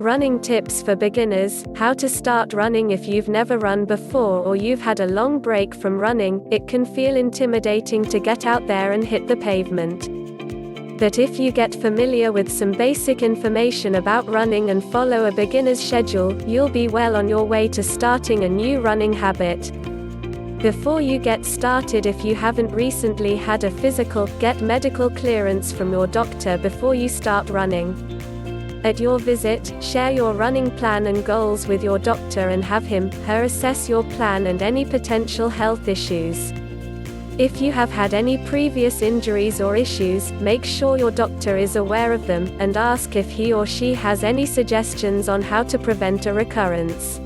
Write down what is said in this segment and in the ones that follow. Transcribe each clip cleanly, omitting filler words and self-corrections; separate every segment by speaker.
Speaker 1: Running tips for beginners: how to start running. If you've never run before or you've had a long break from running, it can feel intimidating to get out there and hit the pavement. But if you get familiar with some basic information about running and follow a beginner's schedule, you'll be well on your way to starting a new running habit. Before you get started, if you haven't recently had a physical, get medical clearance from your doctor before you start running. At your visit, share your running plan and goals with your doctor and have him/her assess your plan and any potential health issues. If you have had any previous injuries or issues, make sure your doctor is aware of them, and ask if he or she has any suggestions on how to prevent a recurrence.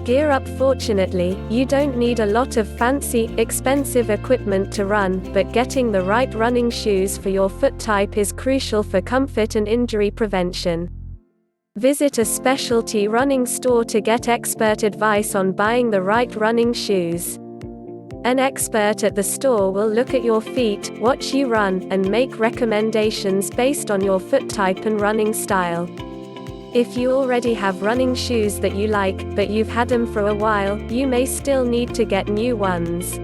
Speaker 1: Gear up. Fortunately, you don't need a lot of fancy, expensive equipment to run, but getting the right running shoes for your foot type is crucial for comfort and injury prevention. Visit a specialty running store to get expert advice on buying the right running shoes. An expert at the store will look at your feet, watch you run, and make recommendations based on your foot type and running style. If you already have running shoes that you like, but you've had them for a while, you may still need to get new ones.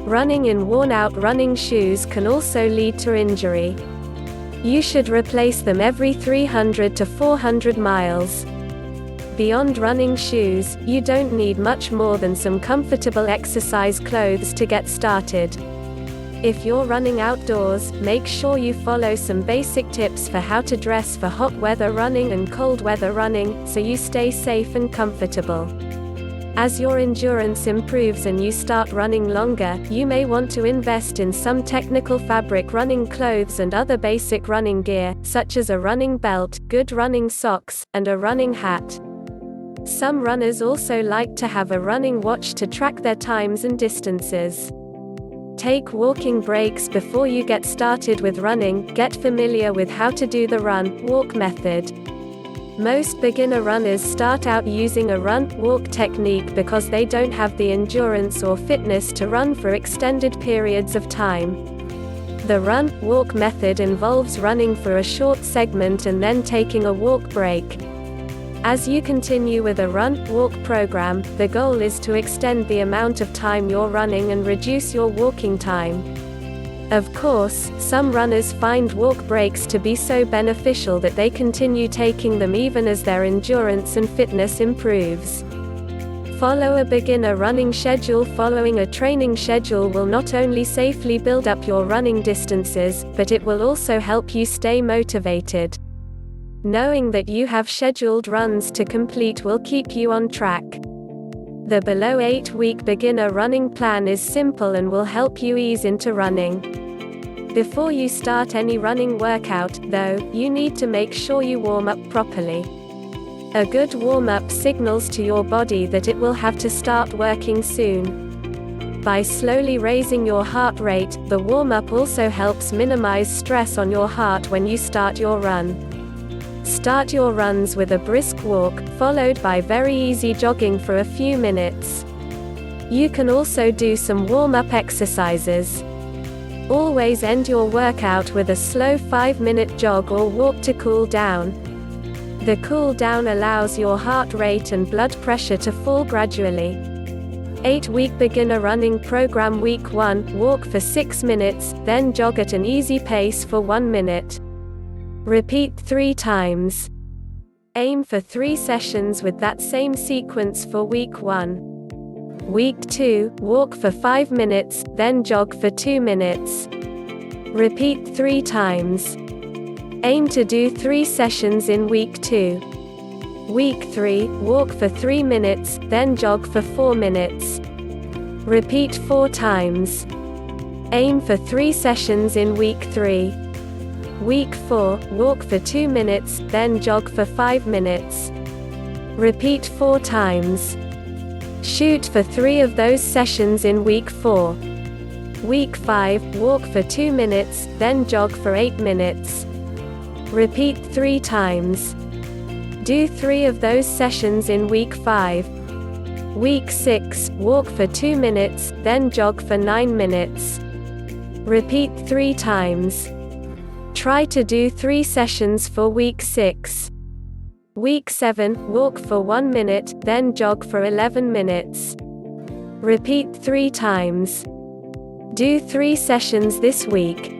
Speaker 1: Running in worn-out running shoes can also lead to injury. You should replace them every 300 to 400 miles. Beyond running shoes, you don't need much more than some comfortable exercise clothes to get started. If you're running outdoors, make sure you follow some basic tips for how to dress for hot weather running and cold weather running, so you stay safe and comfortable. As your endurance improves and you start running longer, you may want to invest in some technical fabric running clothes and other basic running gear, such as a running belt, good running socks, and a running hat. Some runners also like to have a running watch to track their times and distances. Take walking breaks before you get started with running. Get familiar with how to do the run-walk method. Most beginner runners start out using a run-walk technique because they don't have the endurance or fitness to run for extended periods of time. The run-walk method involves running for a short segment and then taking a walk break. As you continue with a run-walk program, the goal is to extend the amount of time you're running and reduce your walking time. Of course, some runners find walk breaks to be so beneficial that they continue taking them even as their endurance and fitness improves. Follow a beginner running schedule. Following a training schedule will not only safely build up your running distances, but it will also help you stay motivated. Knowing that you have scheduled runs to complete will keep you on track. The below 8-week beginner running plan is simple and will help you ease into running. Before you start any running workout, though, you need to make sure you warm up properly. A good warm-up signals to your body that it will have to start working soon. By slowly raising your heart rate, the warm-up also helps minimize stress on your heart when you start your run. Start your runs with a brisk walk, followed by very easy jogging for a few minutes. You can also do some warm-up exercises. Always end your workout with a slow 5-minute jog or walk to cool down. The cool down allows your heart rate and blood pressure to fall gradually. 8-week beginner running program. Week 1, walk for 6 minutes, then jog at an easy pace for 1 minute. Repeat 3 times. Aim for 3 sessions with that same sequence for week 1. Week 2, walk for 5 minutes, then jog for 2 minutes. Repeat 3 times. Aim to do 3 sessions in week 2. Week 3, walk for 3 minutes, then jog for 4 minutes. Repeat 4 times. Aim for 3 sessions in week 3. Week 4, walk for 2 minutes, then jog for 5 minutes. Repeat 4 times. Shoot for 3 of those sessions in week 4. Week 5, walk for 2 minutes, then jog for 8 minutes. Repeat 3 times. Do 3 of those sessions in week 5. Week 6, walk for 2 minutes, then jog for 9 minutes. Repeat 3 times. Try to do 3 sessions for week 6. Week 7, walk for 1 minute, then jog for 11 minutes. Repeat 3 times. Do 3 sessions this week.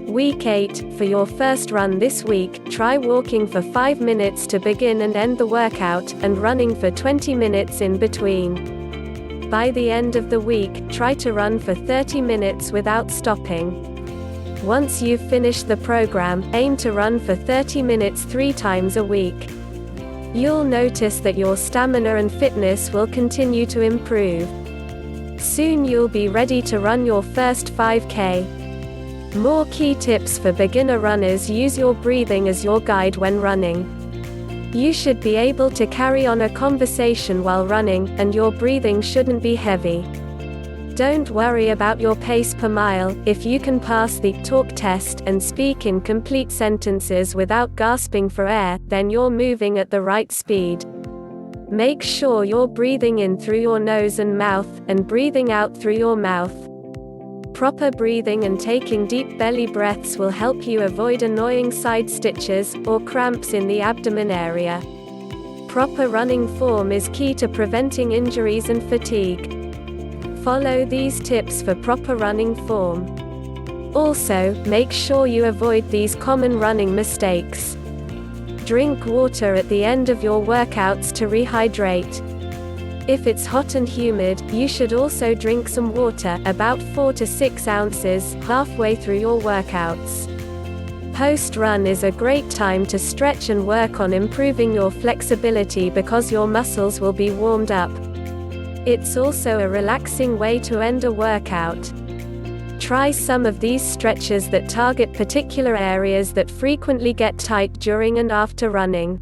Speaker 1: Week 8, for your first run this week, try walking for 5 minutes to begin and end the workout, and running for 20 minutes in between. By the end of the week, try to run for 30 minutes without stopping. Once you've finished the program, aim to run for 30 minutes 3 times a week. You'll notice that your stamina and fitness will continue to improve. Soon you'll be ready to run your first 5K. More key tips for beginner runners: use your breathing as your guide when running. You should be able to carry on a conversation while running, and your breathing shouldn't be heavy. Don't worry about your pace per mile. If you can pass the talk test and speak in complete sentences without gasping for air, then you're moving at the right speed. Make sure you're breathing in through your nose and mouth, and breathing out through your mouth. Proper breathing and taking deep belly breaths will help you avoid annoying side stitches, or cramps in the abdomen area. Proper running form is key to preventing injuries and fatigue. Follow these tips for proper running form. Also, make sure you avoid these common running mistakes. Drink water at the end of your workouts to rehydrate. If it's hot and humid, you should also drink some water, about 4 to 6 ounces, halfway through your workouts. Post-run is a great time to stretch and work on improving your flexibility because your muscles will be warmed up. It's also a relaxing way to end a workout. Try some of these stretches that target particular areas that frequently get tight during and after running.